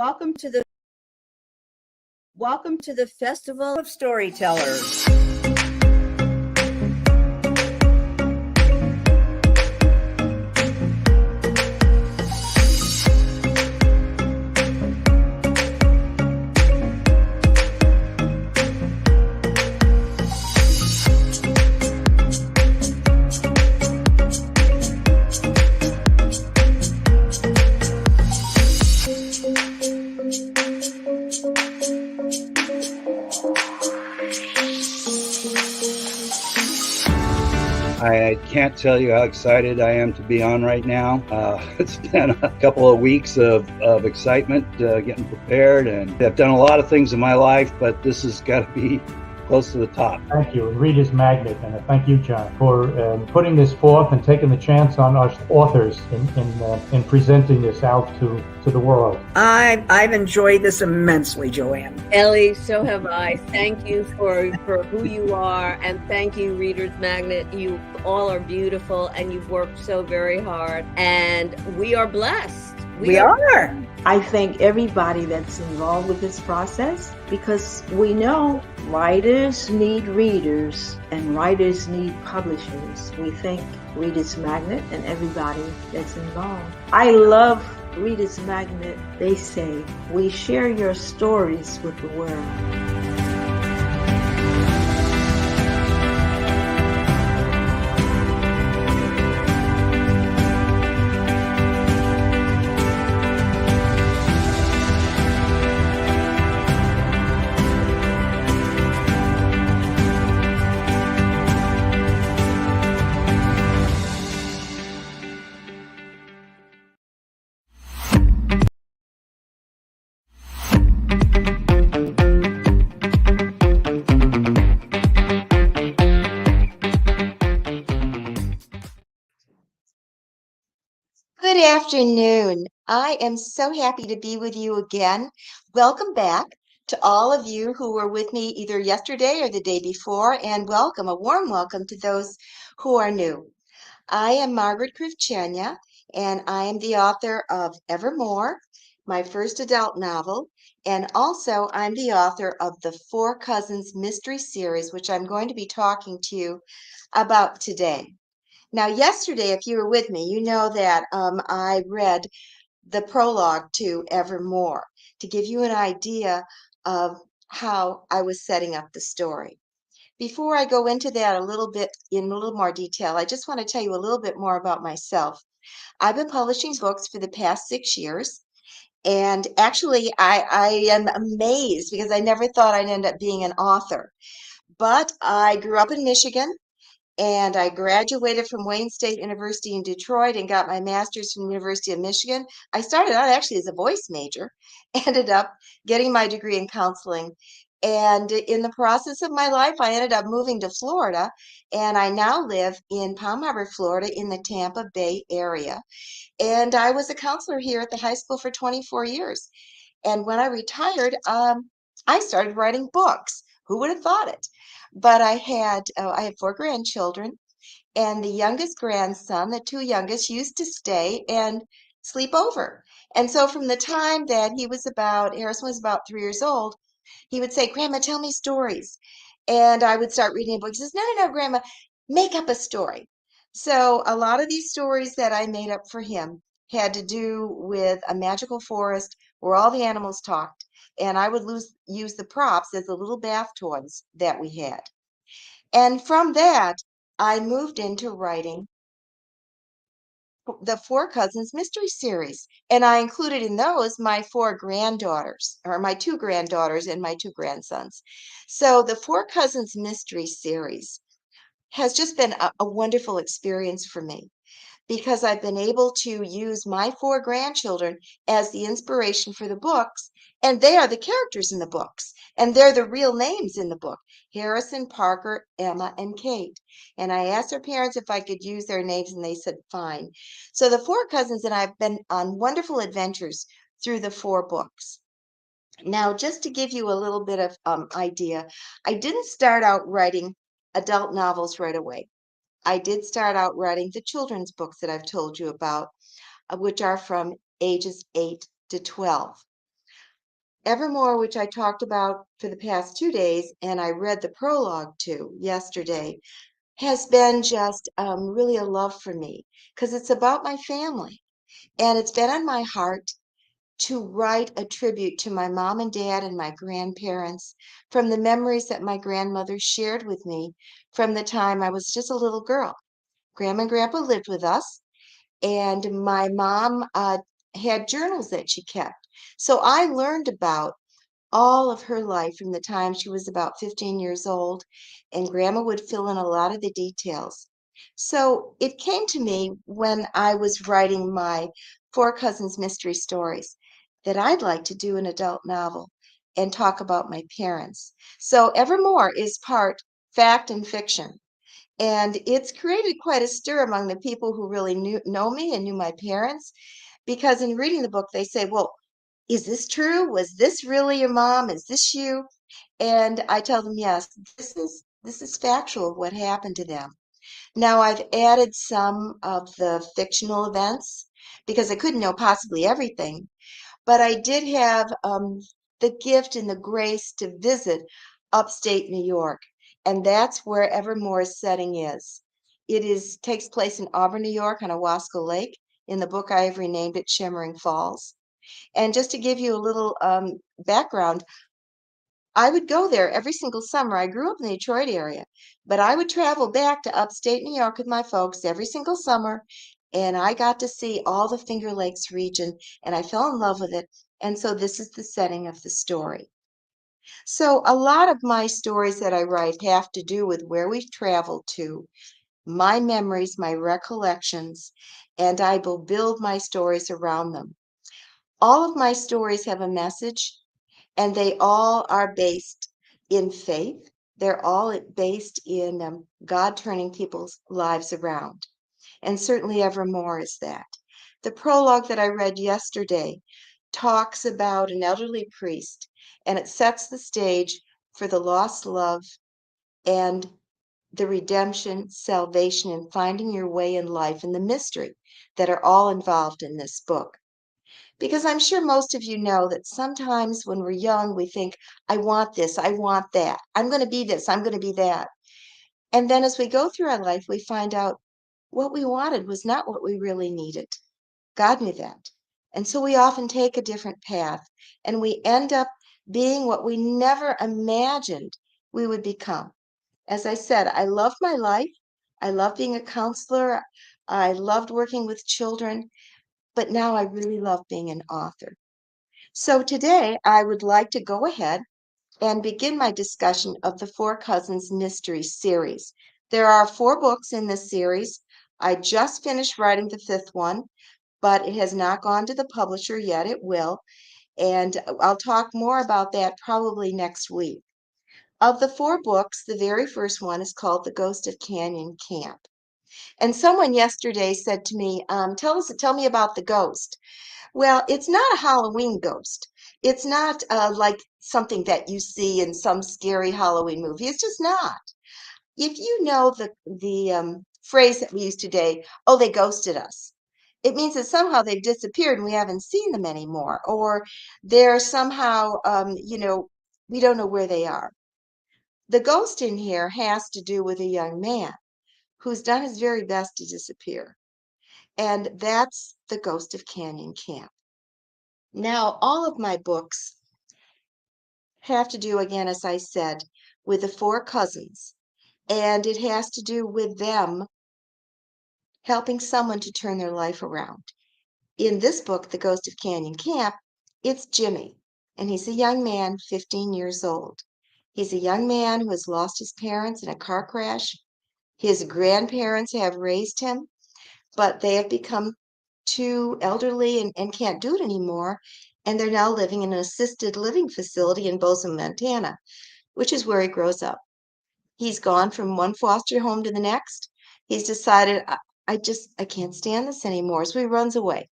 welcome to the Festival of Storytellers. I can't tell you how excited I am to be on right now. It's been a couple of weeks of excitement, getting prepared, and I've done a lot of things in my life, but this has got to be close to the top. Thank you, ReadersMagnet, and thank you, John, for putting this forth and taking the chance on us authors in presenting this out to the world. I've enjoyed this immensely, Joanne. Ellie, so have I. Thank you for who you are, and thank you, ReadersMagnet. You all are beautiful, and you've worked so very hard, and we are blessed. We are. I thank everybody that's involved with this process, because we know writers need readers and writers need publishers. We thank ReadersMagnet and everybody that's involved. I love ReadersMagnet. They say, we share your stories with the world. Good afternoon. I am so happy to be with you again. Welcome back to all of you who were with me either yesterday or the day before, and welcome, a warm welcome to those who are new. I am Margaret Krivchenia, and I am the author of Evermore, my first adult novel, and also I'm the author of the Four Cousins Mystery Series, which I'm going to be talking to you about today. Now, yesterday, if you were with me, you know that I read the prologue to Evermore to give you an idea of how I was setting up the story. Before I go into that in a little more detail, I just want to tell you a little bit more about myself. I've been publishing books for the past 6 years, and actually I am amazed because I never thought I'd end up being an author. But I grew up in Michigan, and I graduated from Wayne State University in Detroit and got my master's from the University of Michigan. I started out actually as a voice major, ended up getting my degree in counseling. And in the process of my life, I ended up moving to Florida, and I now live in Palm Harbor, Florida, in the Tampa Bay area. And I was a counselor here at the high school for 24 years. And when I retired, I started writing books. Who would have thought it? But I had 4 grandchildren, and the youngest grandson, the 2 youngest, used to stay and sleep over. And so from the time that Harrison was about 3 years old, he would say, "Grandma, tell me stories." And I would start reading a book. He says, "No, no, no, Grandma, make up a story." So a lot of these stories that I made up for him had to do with a magical forest where all the animals talked. And I would use the props as the little bath toys that we had. And from that, I moved into writing the Four Cousins Mystery Series. And I included in those my 4 granddaughters, or my 2 granddaughters and my 2 grandsons. So the Four Cousins Mystery Series has just been a wonderful experience for me, because I've been able to use my 4 grandchildren as the inspiration for the books, and they are the characters in the books, and they're the real names in the book: Harrison, Parker, Emma, and Kate. And I asked their parents if I could use their names, and they said fine. So the 4 cousins and I have been on wonderful adventures through the 4 books. Now, just to give you a little bit of idea, I didn't start out writing adult novels right away. I did start out writing the children's books that I've told you about, which are from ages 8 to 12. Evermore, which I talked about for the past 2 days, and I read the prologue to yesterday, has been just really a love for me because it's about my family. And it's been on my heart to write a tribute to my mom and dad and my grandparents from the memories that my grandmother shared with me from the time I was just a little girl. Grandma and Grandpa lived with us, and my mom had journals that she kept. So I learned about all of her life from the time she was about 15 years old, and Grandma would fill in a lot of the details. So it came to me when I was writing my Four Cousins mystery stories that I'd like to do an adult novel and talk about my parents. So Evermore is part fact and fiction. And it's created quite a stir among the people who really know me and knew my parents, because in reading the book, they say, well, is this true? Was this really your mom? Is this you? And I tell them, yes, this is factual of what happened to them. Now I've added some of the fictional events because I couldn't know possibly everything, but I did have the gift and the grace to visit upstate New York, and that's where Evermore's setting is. It takes place in Auburn, New York, on Owasco Lake. In the book, I have renamed it Shimmering Falls. And just to give you a little background, I would go there every single summer. I grew up in the Detroit area, but I would travel back to upstate New York with my folks every single summer, and I got to see all the Finger Lakes region, and I fell in love with it. And so this is the setting of the story. So a lot of my stories that I write have to do with where we've traveled to, my memories, my recollections, and I will build my stories around them. All of my stories have a message, and they all are based in faith. They're all based in God turning people's lives around. And certainly Evermore is that. The prologue that I read yesterday talks about an elderly priest, and it sets the stage for the lost love and the redemption, salvation, and finding your way in life and the mystery that are all involved in this book. Because I'm sure most of you know that sometimes when we're young, we think, I want this, I want that, I'm going to be this, I'm going to be that. And then as we go through our life, we find out what we wanted was not what we really needed. God knew that. And so we often take a different path, and we end up being what we never imagined we would become. As I said, I love my life. I love being a counselor. I loved working with children, but now I really love being an author. So today I would like to go ahead and begin my discussion of the Four Cousins Mystery Series. There are 4 books in this series. I just finished writing the 5th one, but it has not gone to the publisher yet. It will, and I'll talk more about that probably next week. Of the 4 books, the very first one is called The Ghost of Canyon Camp. And someone yesterday said to me, tell me about the ghost. Well, it's not a Halloween ghost. It's not like something that you see in some scary Halloween movie. It's just not. If you know the phrase that we use today, oh, they ghosted us, it means that somehow they've disappeared and we haven't seen them anymore, or they're somehow, we don't know where they are. The ghost in here has to do with a young man who's done his very best to disappear, and that's the Ghost of Canyon Camp. Now, all of my books have to do, again, as I said, with the 4 cousins, and it has to do with them helping someone to turn their life around. In this book, The Ghost of Canyon Camp, it's Jimmy, and he's a young man, 15 years old. He's a young man who has lost his parents in a car crash. His grandparents have raised him, but they have become too elderly and can't do it anymore. And they're now living in an assisted living facility in Bozeman, Montana, which is where he grows up. He's gone from one foster home to the next. He's decided, I can't stand this anymore. So he runs away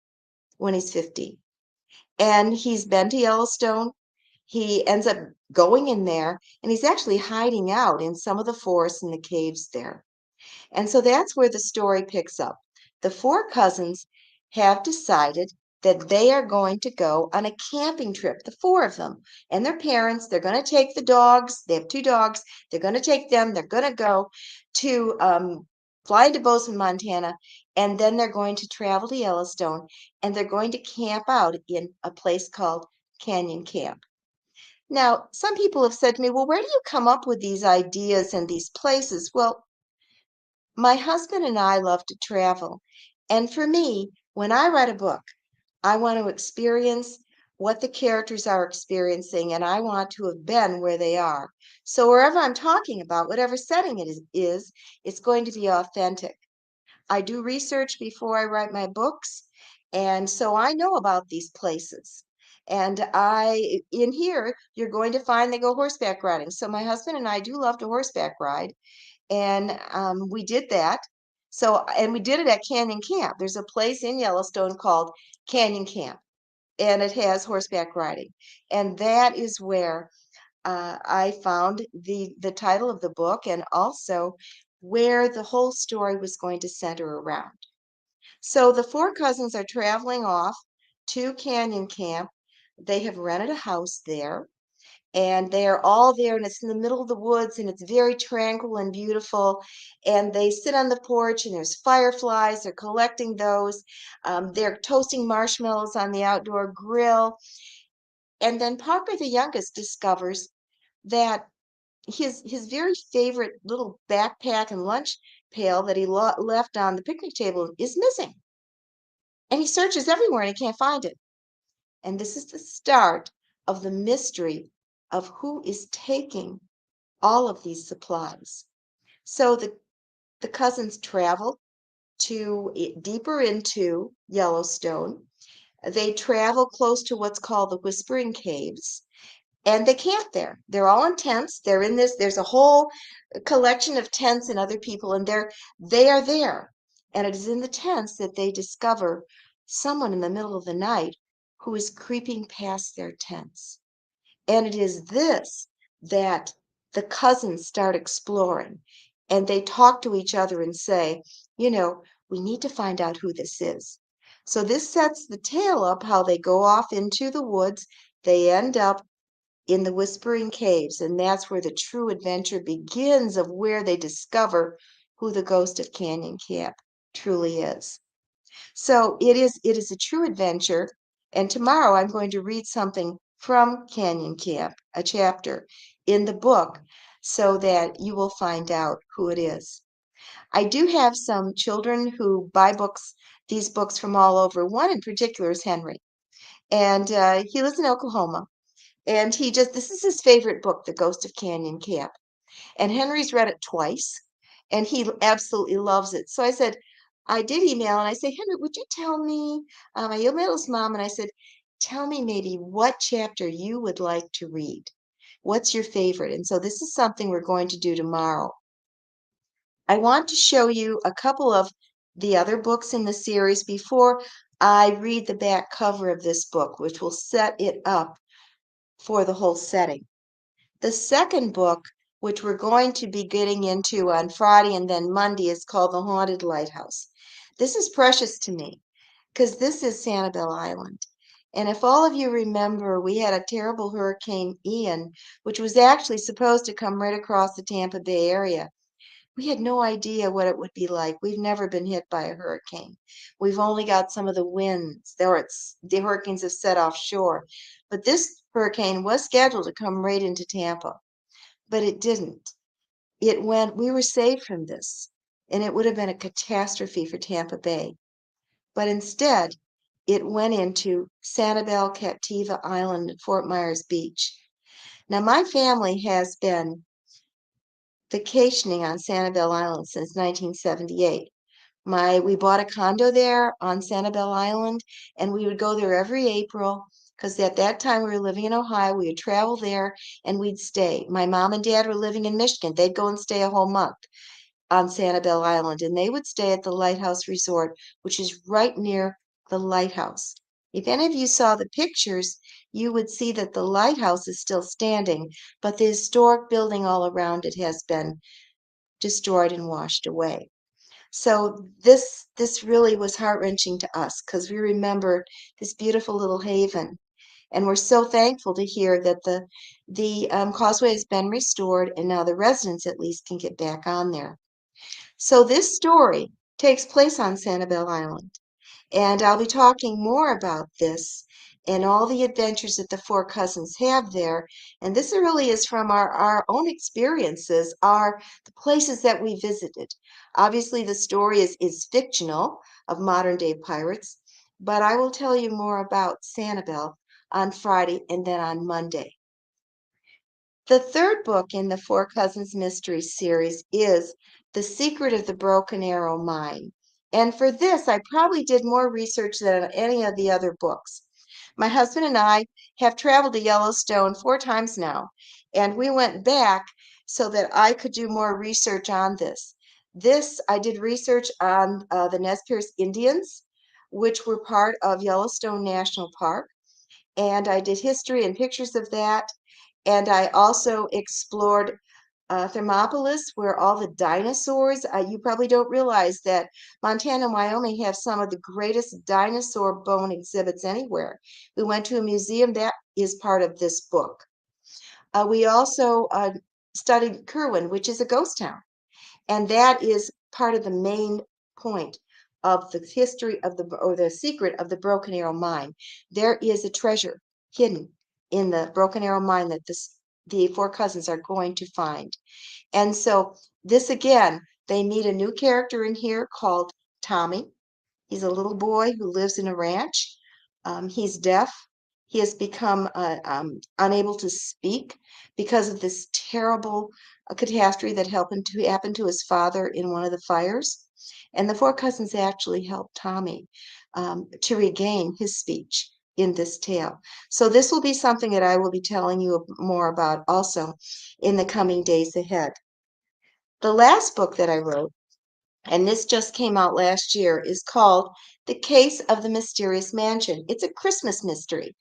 when he's 50. And he's been to Yellowstone. He ends up going in there, and he's actually hiding out in some of the forests and the caves there. And so that's where the story picks up. The 4 cousins have decided that they are going to go on a camping trip, the four of them and their parents. They're going to take the dogs. They have two dogs. They're going to take them. They're going to go to fly into Bozeman, Montana, and then they're going to travel to Yellowstone, and they're going to camp out in a place called Canyon Camp. Now, some people have said to me, well, where do you come up with these ideas and these places? Well, my husband and I love to travel. And for me, when I write a book, I want to experience what the characters are experiencing, and I want to have been where they are. So wherever I'm talking about, whatever setting it is, it's going to be authentic. I do research before I write my books, and so I know about these places. And in here, you're going to find they go horseback riding. So my husband and I do love to horseback ride, and we did that. And we did it at Canyon Camp. There's a place in Yellowstone called Canyon Camp, and it has horseback riding. And that is where I found the title of the book, and also where the whole story was going to center around. So the four cousins are traveling off to Canyon Camp. They have rented a house there, and they are all there, and it's in the middle of the woods, and it's very tranquil and beautiful. And they sit on the porch, and there's fireflies. They're collecting those. They're toasting marshmallows on the outdoor grill. And then Parker, the youngest, discovers that his very favorite little backpack and lunch pail that he left on the picnic table is missing. And he searches everywhere and he can't find it. And this is the start of the mystery of who is taking all of these supplies. So the cousins travel deeper into Yellowstone. They travel close to what's called the Whispering Caves, and they camp there. They're all in tents. They're in this. There's a whole collection of tents and other people, and they are there. And it is in the tents that they discover someone in the middle of the night who is creeping past their tents. And it is this that the cousins start exploring, and they talk to each other and say, we need to find out who this is. So this sets the tale up how they go off into the woods. They end up in the Whispering Caves, and that's where the true adventure begins, of where they discover who the ghost of Canyon Camp truly is. So it is a true adventure, and tomorrow I'm going to read something from Canyon Camp, a chapter in the book, so that you will find out who it is. I do have some children who buy these books from all over. One in particular is Henry, and he lives in Oklahoma. And this is his favorite book, The Ghost of Canyon Camp. And Henry's read it twice, and he absolutely loves it. So I did email, and I said, Henry, would you tell me, I emailed his mom, and I said, tell me maybe what chapter you would like to read. What's your favorite? And so this is something we're going to do tomorrow. I want to show you a couple of the other books in the series before I read the back cover of this book, which will set it up for the whole setting. The second book, which we're going to be getting into on Friday and then Monday, is called The Haunted Lighthouse. This is precious to me because this is Sanibel Island. And if all of you remember, we had a terrible Hurricane Ian, which was actually supposed to come right across the Tampa Bay area. We had no idea what it would be like. We've never been hit by a hurricane. We've only got some of the winds. The hurricanes have set offshore. But this hurricane was scheduled to come right into Tampa, but it didn't. We were saved from this, and it would have been a catastrophe for Tampa Bay. But instead, it went into Sanibel Captiva Island at Fort Myers Beach. Now, my family has been vacationing on Sanibel Island since 1978. We bought a condo there on Sanibel Island, and we would go there every April because at that time we were living in Ohio. We would travel there and we'd stay. My mom and dad were living in Michigan. They'd go and stay a whole month on Sanibel Island, and they would stay at the Lighthouse Resort, which is right near the lighthouse. If any of you saw the pictures, you would see that the lighthouse is still standing, but the historic building all around it has been destroyed and washed away. So this really was heart-wrenching to us because we remember this beautiful little haven, and we're so thankful to hear that the causeway has been restored, and now the residents at least can get back on there. So this story takes place on Sanibel Island, and I'll be talking more about this and all the adventures that the four cousins have there. And this really is from our own experiences, are the places that we visited. Obviously, the story is fictional of modern day pirates, but I will tell you more about Sanibel on Friday and then on Monday. The third book in the Four Cousins Mystery series is The Secret of the Broken Arrow Mine. And for this, I probably did more research than any of the other books. My husband and I have traveled to Yellowstone 4 times now, and we went back so that I could do more research on this. I did research on the Nez Perce Indians, which were part of Yellowstone National Park, and I did history and pictures of that. And I also explored Thermopolis, where all the dinosaurs, you probably don't realize that Montana and Wyoming have some of the greatest dinosaur bone exhibits anywhere. We went to a museum that is part of this book. We also studied Kerwin, which is a ghost town, and that is part of the main point of the history of the secret of the Broken Arrow Mine. There is a treasure hidden in the Broken Arrow Mine that the four cousins are going to find. And so this again, they meet a new character in here called Tommy. He's a little boy who lives in a ranch. He's deaf. He has become unable to speak because of this terrible catastrophe that happened to his father in one of the fires. And the four cousins actually helped Tommy to regain his speech in this tale. So this will be something that I will be telling you more about also in the coming days ahead. The last book that I wrote, and this just came out last year, is called The Case of the Mysterious Mansion. It's a Christmas mystery,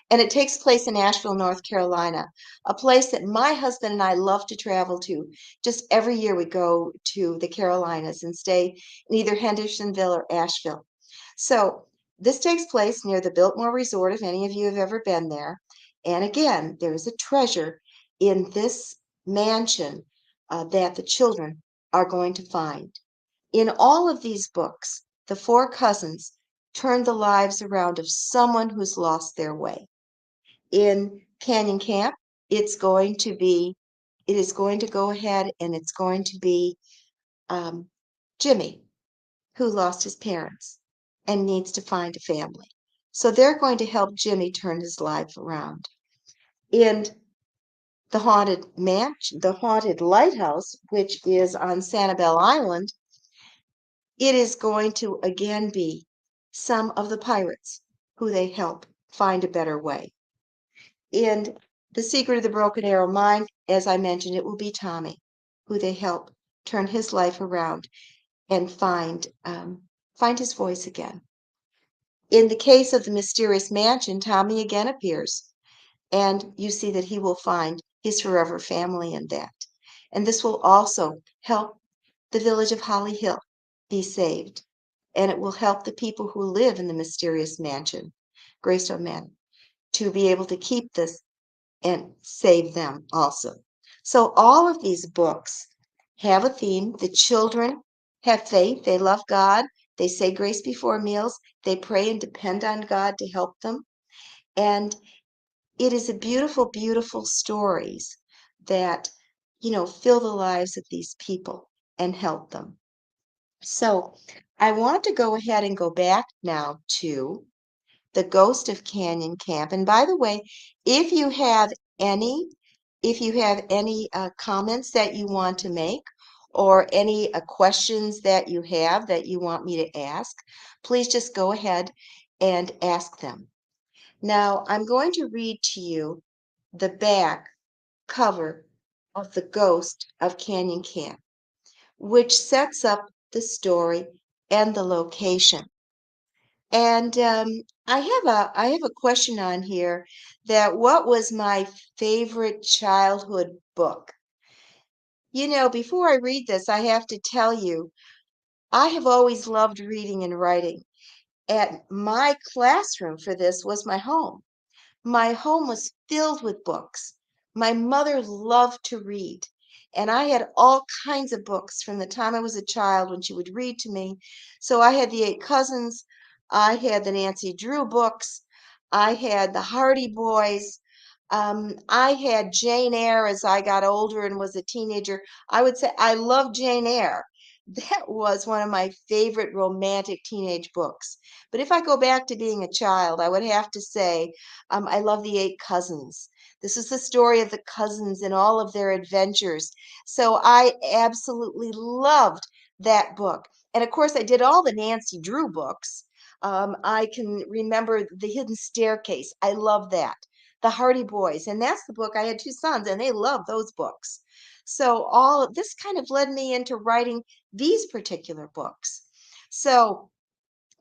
and it takes place in Asheville, North Carolina, a place that my husband and I love to travel to. Just every year we go to the Carolinas and stay in either Hendersonville or Asheville. So this takes place near the Biltmore Resort, if any of you have ever been there. And again, there is a treasure in this mansion that the children are going to find. In all of these books, the four cousins turn the lives around of someone who's lost their way. In Canyon Camp, it is going to go ahead and it's going to be Jimmy, who lost his parents and needs to find a family. So they're going to help Jimmy turn his life around. In the haunted lighthouse, which is on Sanibel Island, it is going to again be some of the pirates who they help find a better way. In The Secret of the Broken Arrow Mine, as I mentioned, it will be Tommy, who they help turn his life around and find his voice again. In the case of the Mysterious Mansion, Tommy again appears, and you see that he will find his forever family in that. And this will also help the village of Holly Hill be saved, and it will help the people who live in the Mysterious Mansion, Greystone Manor, to be able to keep this and save them also. So all of these books have a theme. The children have faith. They love God. They say grace before meals. They pray and depend on God to help them. And it is a beautiful, beautiful stories that, fill the lives of these people and help them. So I want to go ahead and go back now to The Ghost of Canyon Camp. And by the way, if you have any comments that you want to make, or any questions that you have that you want me to ask, please just go ahead and ask them. Now, I'm going to read to you the back cover of The Ghost of Canyon Camp, which sets up the story and the location. And I have a question on here, that what was my favorite childhood book? Before I read this, I have to tell you, I have always loved reading and writing, and my classroom for this was my home. My home was filled with books. My mother loved to read, and I had all kinds of books from the time I was a child when she would read to me. So I had the Eight Cousins, I had the Nancy Drew books, I had the Hardy Boys, I had Jane Eyre as I got older and was a teenager. I would say I love Jane Eyre. That was one of my favorite romantic teenage books. But if I go back to being a child, I would have to say I love the Eight Cousins. This is the story of the cousins and all of their adventures. So I absolutely loved that book. And of course, I did all the Nancy Drew books. I can remember The Hidden Staircase. I love that. The Hardy Boys. And that's the book. I had two sons, and they love those books. So all of this kind of led me into writing these particular books. So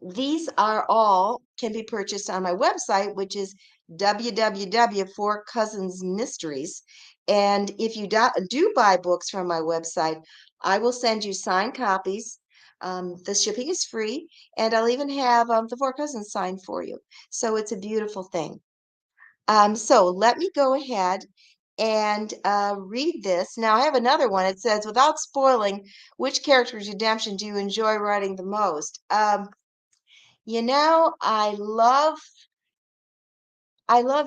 these are all can be purchased on my website, which is www.fourcousinsmysteries. And if you do buy books from my website, I will send you signed copies. The shipping is free, and I'll even have the Four Cousins signed for you. So it's a beautiful thing. So let me go ahead and read this. Now I have another one. It says, without spoiling, which character's redemption do you enjoy writing the most? You know, I love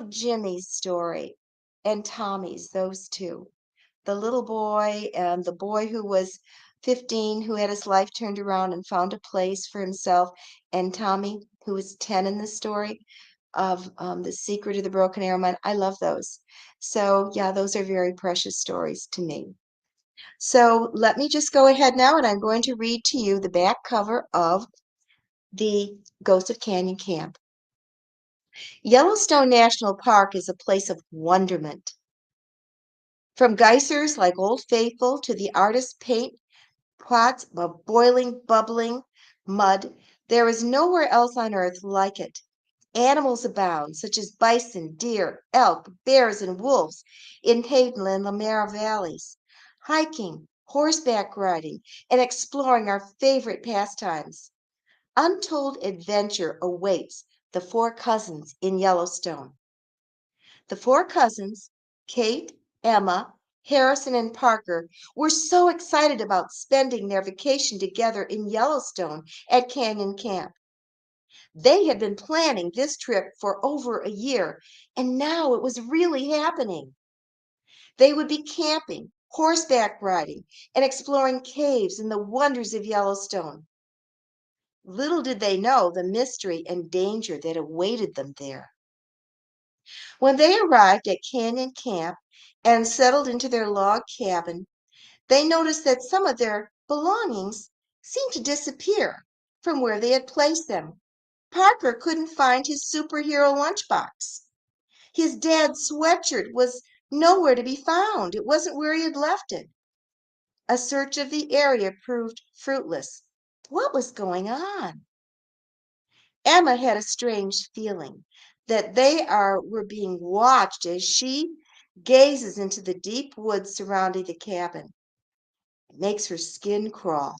Jimmy's story and Tommy's, those two. The little boy and the boy who was 15, who had his life turned around and found a place for himself, and Tommy, who was 10 in the story of The Secret of the Broken Arrow Mine. I love those. So, yeah, those are very precious stories to me. So, let me just go ahead now, and I'm going to read to you the back cover of The Ghost of Canyon Camp. Yellowstone National Park is a place of wonderment. From geysers like Old Faithful to the artist's paint pots of boiling, bubbling mud, there is nowhere else on earth like it. Animals abound, such as bison, deer, elk, bears, and wolves in Hayden and Lamar valleys. Hiking, horseback riding, and exploring are favorite pastimes. Untold adventure awaits the Four Cousins in Yellowstone. The four cousins, Kate, Emma, Harrison, and Parker, were so excited about spending their vacation together in Yellowstone at Canyon Camp. They had been planning this trip for over a year, and now it was really happening. They would be camping, horseback riding, and exploring caves and the wonders of Yellowstone. Little did they know the mystery and danger that awaited them there. When they arrived at Canyon Camp and settled into their log cabin, they noticed that some of their belongings seemed to disappear from where they had placed them. Parker couldn't find his superhero lunchbox. His dad's sweatshirt was nowhere to be found. It wasn't where he had left it. A search of the area proved fruitless. What was going on? Emma had a strange feeling that were being watched as she gazes into the deep woods surrounding the cabin. It makes her skin crawl.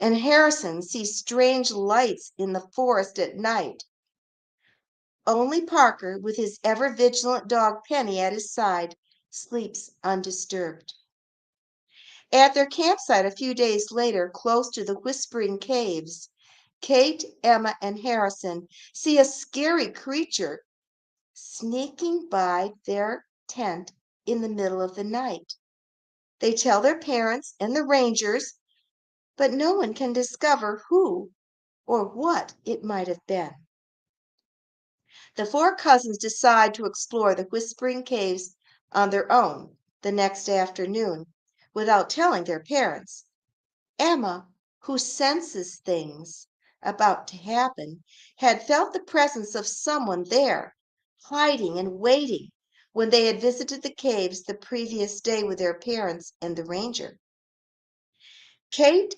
And Harrison sees strange lights in the forest at night. Only Parker, with his ever vigilant dog Penny at his side, sleeps undisturbed. At their campsite a few days later, close to the Whispering Caves, Kate, Emma, and Harrison see a scary creature sneaking by their tent in the middle of the night. They tell their parents and the rangers, but no one can discover who or what it might have been. The four cousins decide to explore the Whispering Caves on their own the next afternoon without telling their parents. Emma, who senses things about to happen, had felt the presence of someone there, hiding and waiting, when they had visited the caves the previous day with their parents and the ranger. Kate,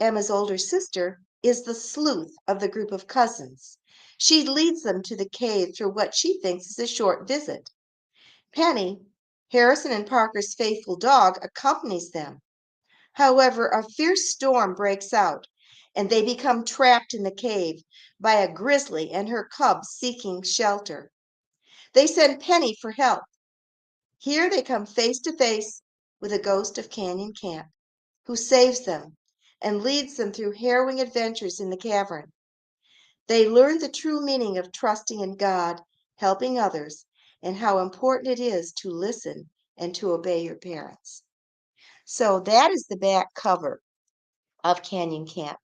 Emma's older sister, is the sleuth of the group of cousins. She leads them to the cave through what she thinks is a short visit. Penny, Harrison and Parker's faithful dog, accompanies them. However, a fierce storm breaks out, and they become trapped in the cave by a grizzly and her cubs seeking shelter. They send Penny for help. Here they come face to face with a ghost of Canyon Camp, who saves them and leads them through harrowing adventures in the cavern. They learn the true meaning of trusting in God, helping others, and how important it is to listen and to obey your parents. So that is the back cover of Canyon Camp.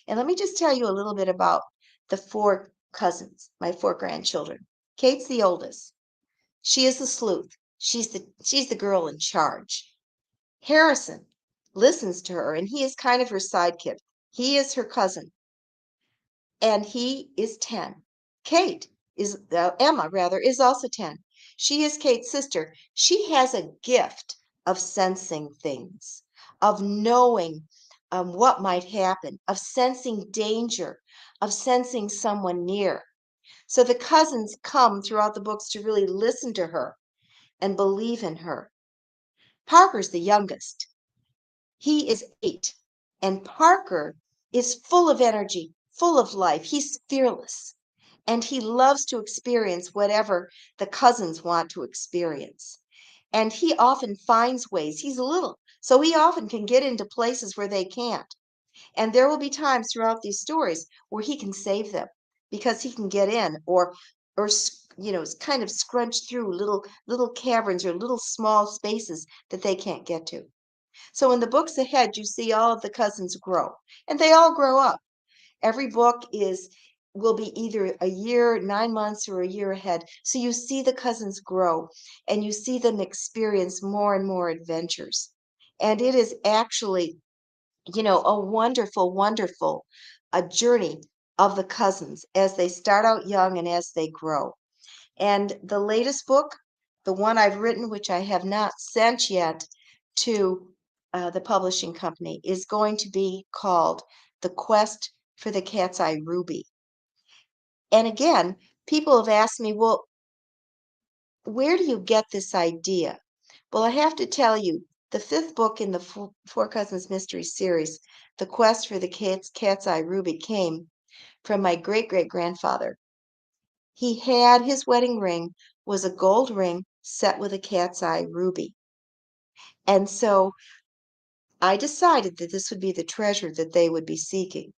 And let me just tell you a little bit about the 4 cousins, my 4 grandchildren. Kate's the oldest. She is the sleuth. She's the girl in charge. Harrison listens to her, and he is kind of her sidekick. He is her cousin, and he is 10. Kate is Emma rather is also 10. She is Kate's sister. She has a gift of sensing things, of knowing what might happen, of sensing danger, of sensing someone near. So the cousins come throughout the books to really listen to her and believe in her. Parker's the youngest. He is 8, and Parker is full of energy, full of life. He's fearless, and he loves to experience whatever the cousins want to experience. And he often finds ways. He's little, so he often can get into places where they can't. And there will be times throughout these stories where he can save them because he can get in or kind of scrunch through little caverns or little small spaces that they can't get to. So in the books ahead, you see all of the cousins grow, and they all grow up. Every book will be either a year, 9 months, or a year ahead. So you see the cousins grow, and you see them experience more and more adventures. And it is actually, a wonderful, wonderful a journey of the cousins as they start out young and as they grow. And the latest book, the one I've written, which I have not sent yet to the publishing company, is going to be called The Quest for the Cat's Eye Ruby. And again, people have asked me, well, where do you get this idea? Well, I have to tell you, the 5th book in the Four Cousins Mystery series, The Quest for the Cat's Eye Ruby, came from my great-great-grandfather. He had his wedding ring was a gold ring set with a cat's eye ruby. And so I decided that this would be the treasure that they would be seeking.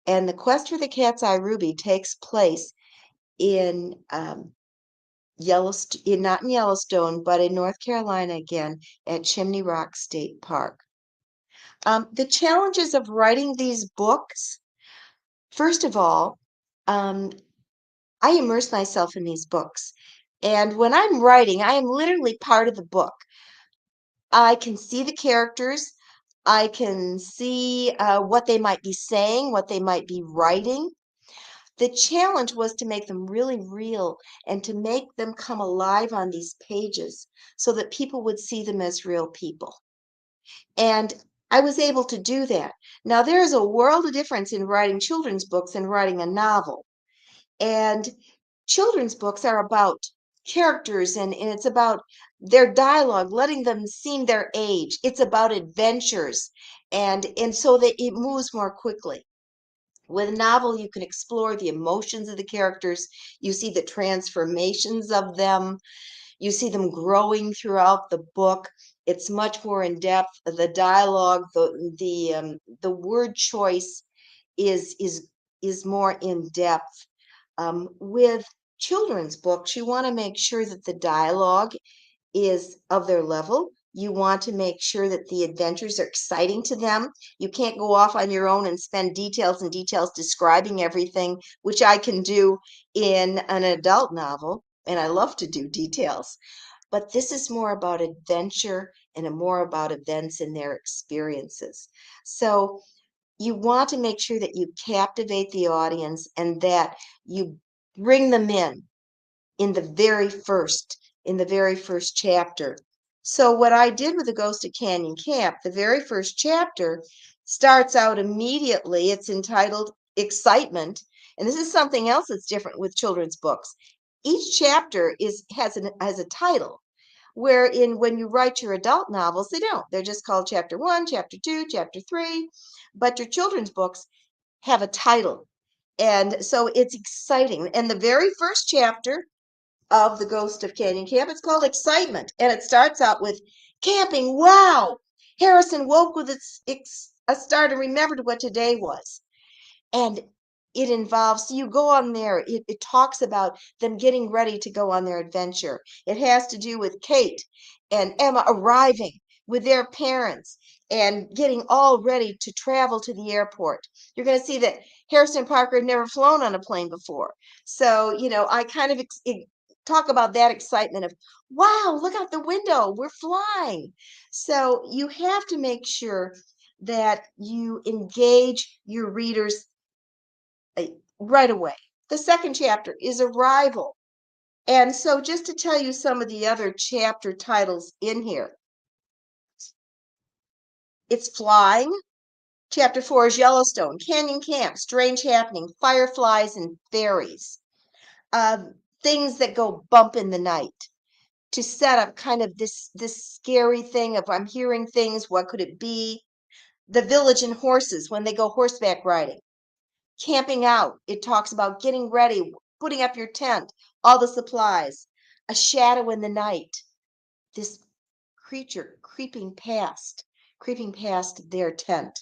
And the quest for the cat's eye ruby takes place in Yellowstone, not in Yellowstone, but in North Carolina again at Chimney Rock State Park. The challenges of writing these books, first of all, I immerse myself in these books. And when I'm writing, I am literally part of the book. I can see the characters. I can see what they might be saying, what they might be writing. The challenge was to make them really real and to make them come alive on these pages so that people would see them as real people. And I was able to do that. Now, there is a world of difference in writing children's books and writing a novel. And children's books are about characters and it's about their dialogue, letting them seem their age. It's about adventures and so that it moves more quickly. With a novel, you can explore the emotions of the characters. You see the transformations of them. You see them growing throughout the book. It's much more in depth. The dialogue, the word choice is more in depth. With children's books, you want to make sure that the dialogue is of their level. You want to make sure that the adventures are exciting to them. You can't go off on your own and spend details and details describing everything, which I can do in an adult novel, and I love to do details. But this is more about adventure and more about events and their experiences. So you want to make sure that you captivate the audience and that you bring them in the very first chapter. So what I did with The Ghost of Canyon Camp, the very first chapter starts out immediately. It's entitled Excitement. And this is something else that's different with children's books. Each chapter has a title, wherein when you write your adult novels, they don't. They're just called chapter 1, chapter 2, chapter 3. But your children's books have a title. And so it's exciting. And the very first chapter of The Ghost of Canyon Camp, it's called Excitement. And it starts out with camping. Wow. Harrison woke with a start and remembered what today was. And it involves, so you go on there, it talks about them getting ready to go on their adventure. It has to do with Kate and Emma arriving with their parents and getting all ready to travel to the airport. You're going to see that Harrison Parker had never flown on a plane before. So, I kind of talk about that excitement of, wow, look out the window, we're flying. So you have to make sure that you engage your readers right away. The second chapter is Arrival. And so just to tell you some of the other chapter titles in here, it's Flying. Chapter 4 is Yellowstone, Canyon Camp, Strange Happening, Fireflies and Fairies. Things that go bump in the night, to set up kind of this scary thing of, I'm hearing things, what could it be? The Village and Horses, when they go horseback riding. Camping Out, it talks about getting ready, putting up your tent, all the supplies. A Shadow in the Night, this creature creeping past their tent.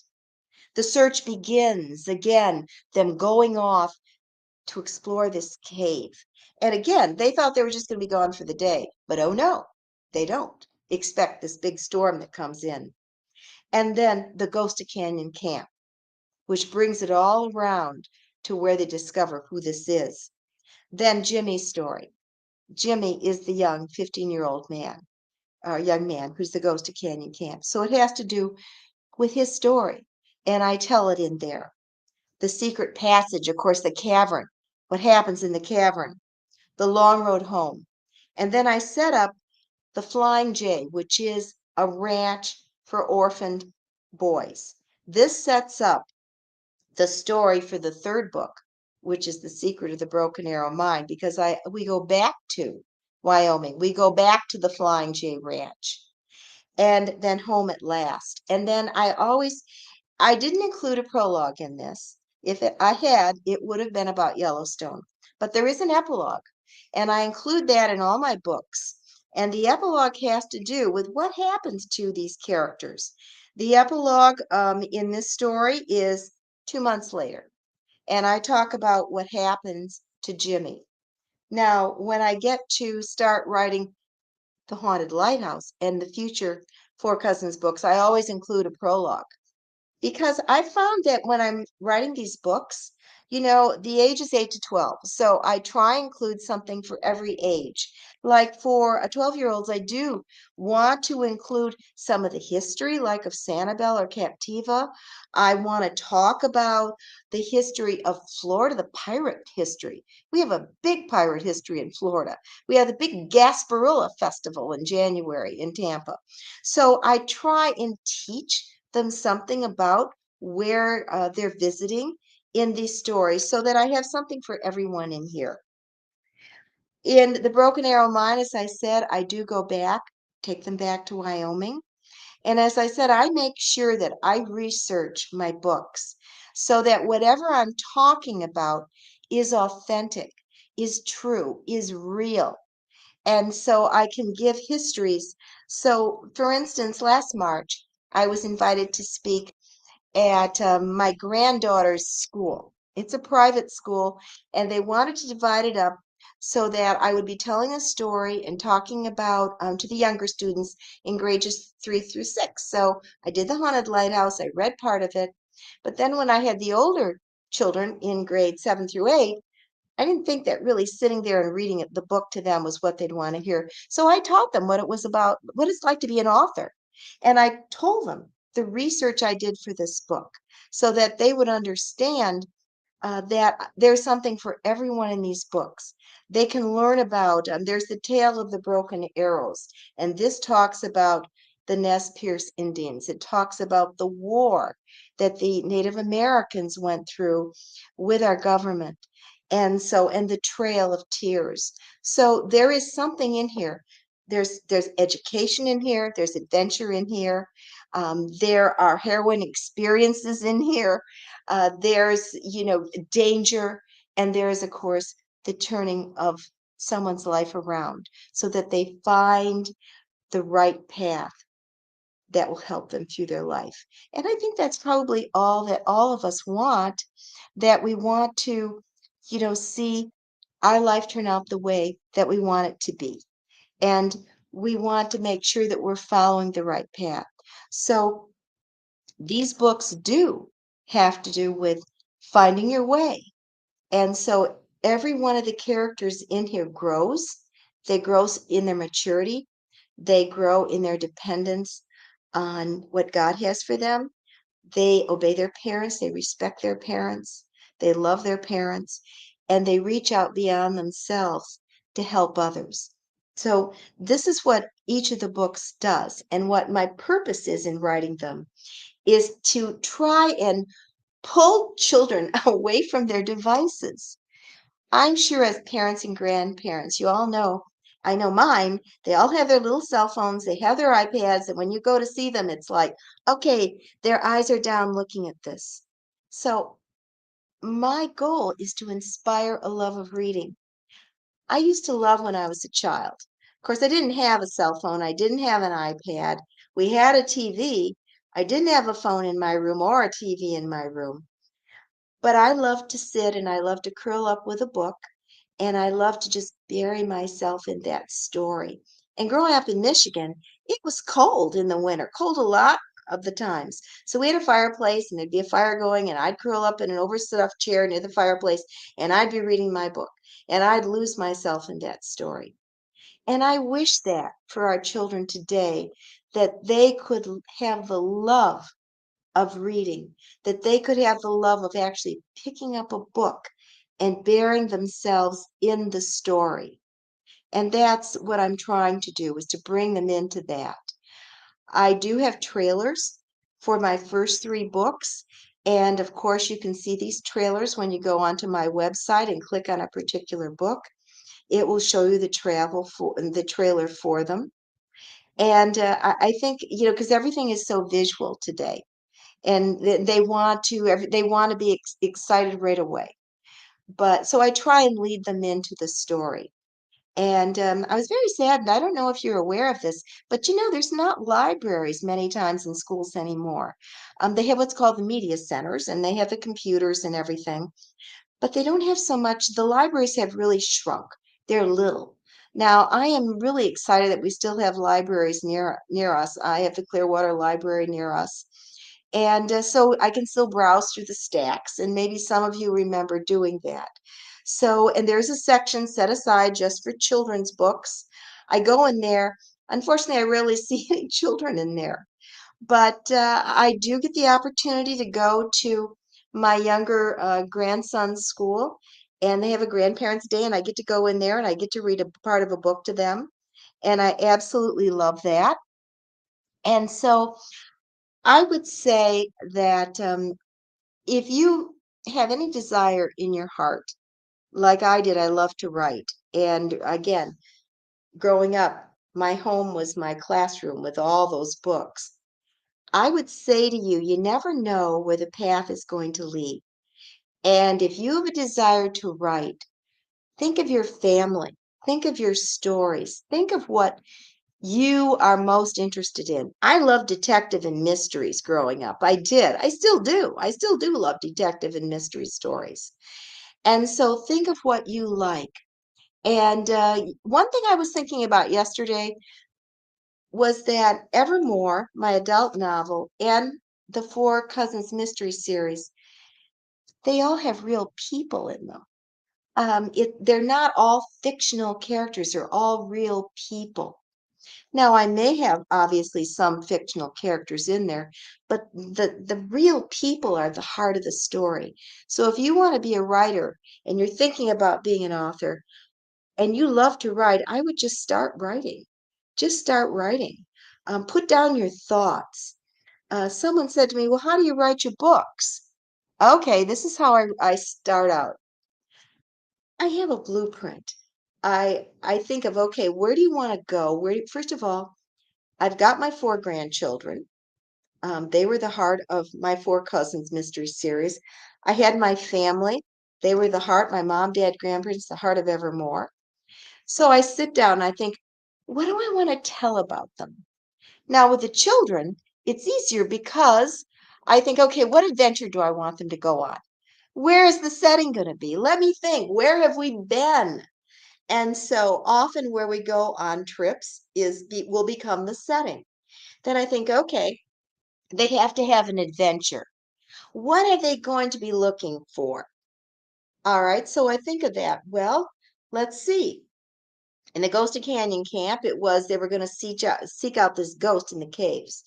The Search Begins, again, them going off to explore this cave. And again, they thought they were just going to be gone for the day, but oh no, they don't. Expect this big storm that comes in. And then The Ghost of Canyon Camp, which brings it all around to where they discover who this is. Then Jimmy's story. Jimmy is the young 15-year-old man, or young man who's the ghost of Canyon Camp. So it has to do with his story, and I tell it in there. The Secret Passage, of course, the cavern, what happens in the cavern, the long road home. And then I set up the Flying J, which is a ranch for orphaned boys. This sets up the story for the third book, which is The Secret of the Broken Arrow Mine, because we go back to Wyoming. We go back to the Flying J Ranch, and then Home at Last. And then I didn't include a prologue in this. If I had, it would have been about Yellowstone. But there is an epilogue, and I include that in all my books. And the epilogue has to do with what happens to these characters. The epilogue in this story is 2 months later, and I talk about what happens to Jimmy. Now, when I get to start writing The Haunted Lighthouse and the future Four Cousins books, I always include a prologue, because I found that when I'm writing these books, the age is 8 to 12. So I try and include something for every age. Like for a 12-year-olds, I do want to include some of the history, like of Sanibel or Captiva. I want to talk about the history of Florida, the pirate history. We have a big pirate history in Florida. We have the big Gasparilla Festival in January in Tampa. So I try and teach them something about where they're visiting in these stories, so that I have something for everyone in here. In the Broken Arrow Mine, as I said, I do go back, take them back to Wyoming. And as I said, I make sure that I research my books so that whatever I'm talking about is authentic, is true, is real. And so I can give histories. So, for instance, last March, I was invited to speak at my granddaughter's school. It's a private school, and they wanted to divide it up so that I would be telling a story and talking about to the younger students in grades 3 through 6. So I did The Haunted Lighthouse. I read part of it. But then when I had the older children in grades 7 through 8, I didn't think that really sitting there and reading the book to them was what they'd want to hear. So I taught them what it was about, what it's like to be an author. And I told them the research I did for this book so that they would understand that there's something for everyone in these books. They can learn about, there's the Tale of the Broken Arrows, and this talks about the Nez Perce Indians. It talks about the war that the Native Americans went through with our government. And the Trail of Tears. So there is something in here. There's education in here. There's adventure in here. There are heroine experiences in here. There's, danger. And there's, of course, the turning of someone's life around so that they find the right path that will help them through their life. And I think that's probably all that all of us want, that we want to, see our life turn out the way that we want it to be. And we want to make sure that we're following the right path. So these books do have to do with finding your way. And so every one of the characters in here grows. They grow in their maturity. They grow in their dependence on what God has for them. They obey their parents. They respect their parents. They love their parents. And they reach out beyond themselves to help others. So this is what each of the books does. And what my purpose is in writing them is to try and pull children away from their devices. I'm sure as parents and grandparents, you all know, I know mine, they all have their little cell phones, they have their iPads, and when you go to see them, it's like, okay, their eyes are down looking at this. So my goal is to inspire a love of reading. I used to love when I was a child. Of course, I didn't have a cell phone, I didn't have an iPad. We had a TV. I didn't have a phone in my room or a TV in my room. But I love to sit and I love to curl up with a book and I love to just bury myself in that story. And growing up in Michigan, it was cold in the winter, cold a lot of the times. So we had a fireplace and there'd be a fire going and I'd curl up in an overstuffed chair near the fireplace and I'd be reading my book and I'd lose myself in that story. And I wish that for our children today, that they could have the love of reading, that they could have the love of actually picking up a book and burying themselves in the story. And that's what I'm trying to do, is to bring them into that. I do have trailers for my first 3 books. And of course, you can see these trailers when you go onto my website and click on a particular book. It will show you the trailer for them. And I think, because everything is so visual today and they want to be excited right away. But so I try and lead them into the story. And I was very sad, and I don't know if you're aware of this, but there's not libraries many times in schools anymore. They have what's called the media centers, and they have the computers and everything, but they don't have so much. The libraries have really shrunk. They're little. Now, I am really excited that we still have libraries near us. I have the Clearwater Library near us. And so I can still browse through the stacks, and maybe some of you remember doing that. So, and there's a section set aside just for children's books. I go in there. Unfortunately, I rarely see any children in there, but I do get the opportunity to go to my younger grandson's school, and they have a grandparents' day, and I get to go in there and I get to read a part of a book to them, and I absolutely love that. And so I would say that if you have any desire in your heart, like I did, I love to write. And again, growing up, my home was my classroom with all those books. I would say to you, you never know where the path is going to lead. And if you have a desire to write, think of your family, think of your stories, think of what you are most interested in. I loved detective and mysteries growing up. I did. I still do. I still do love detective and mystery stories. And so think of what you like. And one thing I was thinking about yesterday was that Evermore, my adult novel, and the Four Cousins Mystery series, they all have real people in them. They're not all fictional characters, they're all real people. Now, I may have obviously some fictional characters in there, but the real people are the heart of the story. So if you want to be a writer and you're thinking about being an author and you love to write, I would just start writing. Just start writing. Put down your thoughts. Someone said to me, well, how do you write your books? Okay, this is how I start out. I have a blueprint. I think of, okay, where do you want to go? First of all, I've got my 4 grandchildren. They were the heart of my Four Cousins mystery series. I had my family. They were the heart, my mom, dad, grandparents, the heart of Evermore. So I sit down and I think, what do I want to tell about them? Now, with the children, it's easier because I think, okay, what adventure do I want them to go on? Where is the setting going to be? Let me think. Where have we been? And so often where we go on trips will become the setting. Then I think, okay, they have to have an adventure. What are they going to be looking for? All right, so I think of that. Well, let's see. In the Ghost of Canyon Camp, it was they were going to seek out this ghost in the caves.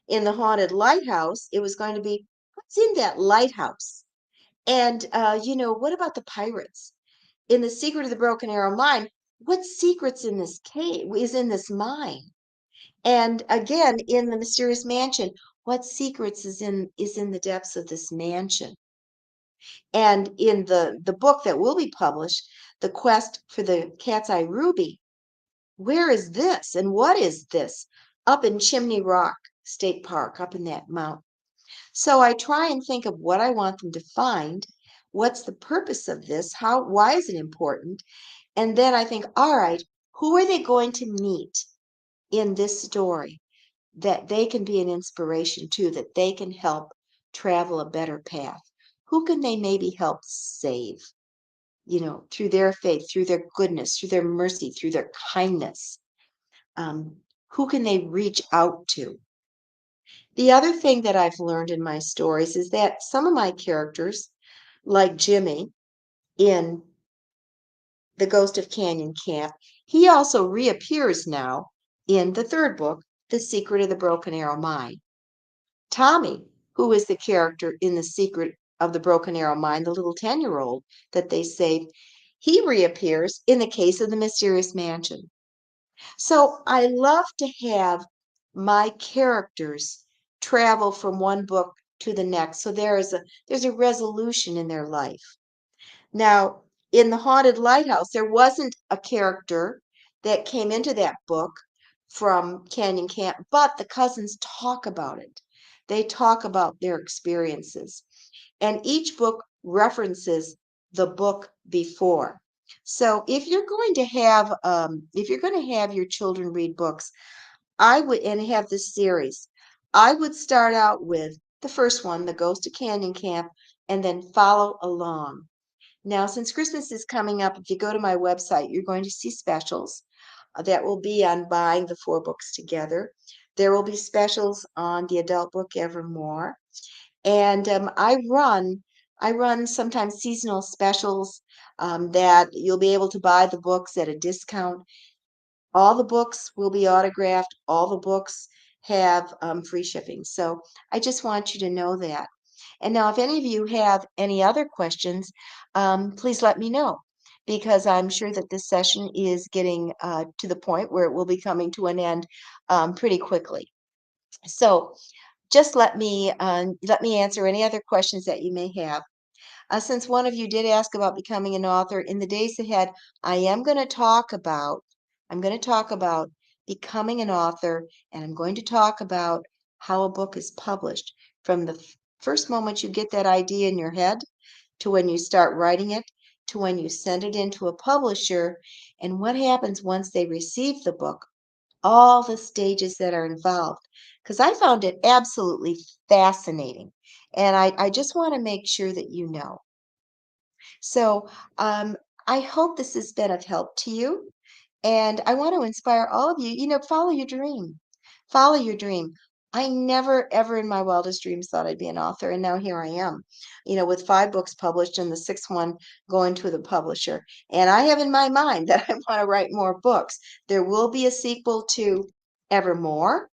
In the Haunted Lighthouse, it was going to be what's in that lighthouse? And, what about the pirates? In The Secret of the Broken Arrow Mine, what secrets in this cave is in this mine? And again, in The Mysterious Mansion, what secrets is in the depths of this mansion? And in the book that will be published, The Quest for the Cat's Eye Ruby, where is this and what is this? Up in Chimney Rock State Park, up in that mountain. So I try and think of what I want them to find. What's the purpose of this? Why is it important? And then I think, all right, who are they going to meet in this story that they can be an inspiration to, that they can help travel a better path? Who can they maybe help save, through their faith, through their goodness, through their mercy, through their kindness? Um, who can they reach out to? The other thing that I've learned in my stories is that some of my characters, like Jimmy in The Ghost of Canyon Camp, he also reappears now in the third book, The Secret of the Broken Arrow Mine. Tommy, who is the character in The Secret of the Broken Arrow Mine, the little 10-year-old that they saved, he reappears in the case of the Mysterious Mansion. So I love to have my characters travel from one book to the next. So there's a resolution in their life. Now, in The Haunted Lighthouse, there wasn't a character that came into that book from Canyon Camp, but the cousins talk about it. They talk about their experiences. And each book references the book before. So if you're going to have your children read books, I would and have this series, I would start out with the first one, The Ghost of Canyon Camp, and then follow along. Now, since Christmas is coming up, if you go to my website, you're going to see specials that will be on buying the 4 books together. There will be specials on the adult book Evermore. And I run sometimes seasonal specials that you'll be able to buy the books at a discount. All the books will be autographed. All the books have free shipping. So I just want you to know that. And now, if any of you have any other questions, please let me know, because I'm sure that this session is getting to the point where it will be coming to an end pretty quickly. So just let me answer any other questions that you may have. Since one of you did ask about becoming an author, in the days ahead, I'm going to talk about becoming an author, and I'm going to talk about how a book is published from the first moment you get that idea in your head to when you start writing it to when you send it into a publisher, and what happens once they receive the book, all the stages that are involved, because I found it absolutely fascinating. And I just want to make sure that you know. So I hope this has been of help to you. And I want to inspire all of you, follow your dream. Follow your dream. I never, ever in my wildest dreams thought I'd be an author. And now here I am, with 5 books published and the 6th one going to the publisher. And I have in my mind that I want to write more books. There will be a sequel to Evermore.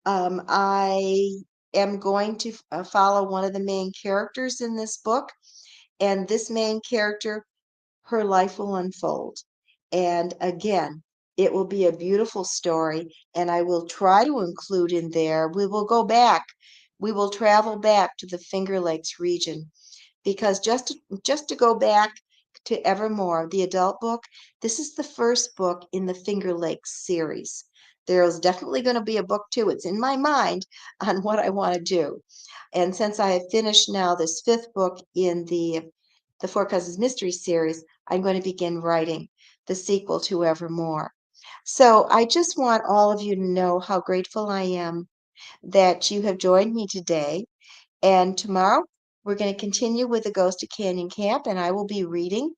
I am going to follow one of the main characters in this book. And this main character, her life will unfold. And again, it will be a beautiful story. And I will try to include in there, we will travel back to the Finger Lakes region, because just to go back to Evermore, the adult book, this is the first book in the Finger Lakes series. there's definitely going to be a book too. It's in my mind on what I want to do. And since I have finished now this 5th book in the Four Cousins Mystery series, I'm going to begin writing the sequel to Evermore. So I just want all of you to know how grateful I am that you have joined me today. And tomorrow we're going to continue with the Ghost of Canyon Camp, and I will be reading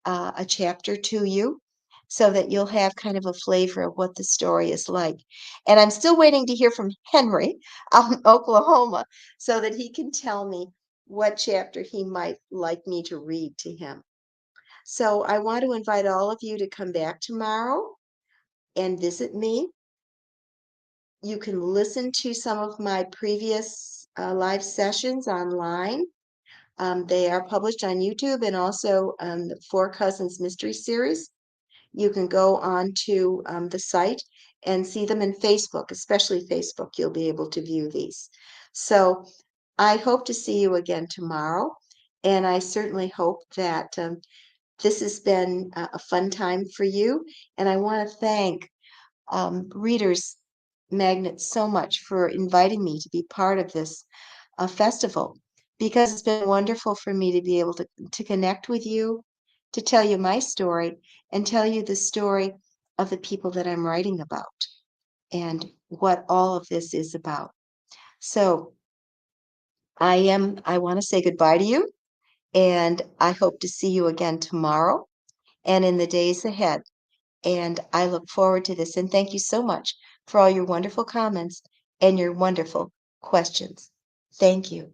a chapter to you so that you'll have kind of a flavor of what the story is like. And I'm still waiting to hear from Henry out in Oklahoma so that he can tell me what chapter he might like me to read to him. So I want to invite all of you to come back tomorrow and visit me. You can listen to some of my previous live sessions online. They are published on YouTube and also the Four Cousins Mystery Series. You can go on to the site and see them in Facebook, especially Facebook. You'll be able to view these. So I hope to see you again tomorrow. And I certainly hope that this has been a fun time for you. And I want to thank Readers Magnet so much for inviting me to be part of this festival, because it's been wonderful for me to be able to connect with you, to tell you my story, and tell you the story of the people that I'm writing about and what all of this is about. So I want to say goodbye to you, and I hope to see you again tomorrow and in the days ahead. And I look forward to this. And thank you so much for all your wonderful comments and your wonderful questions. Thank you.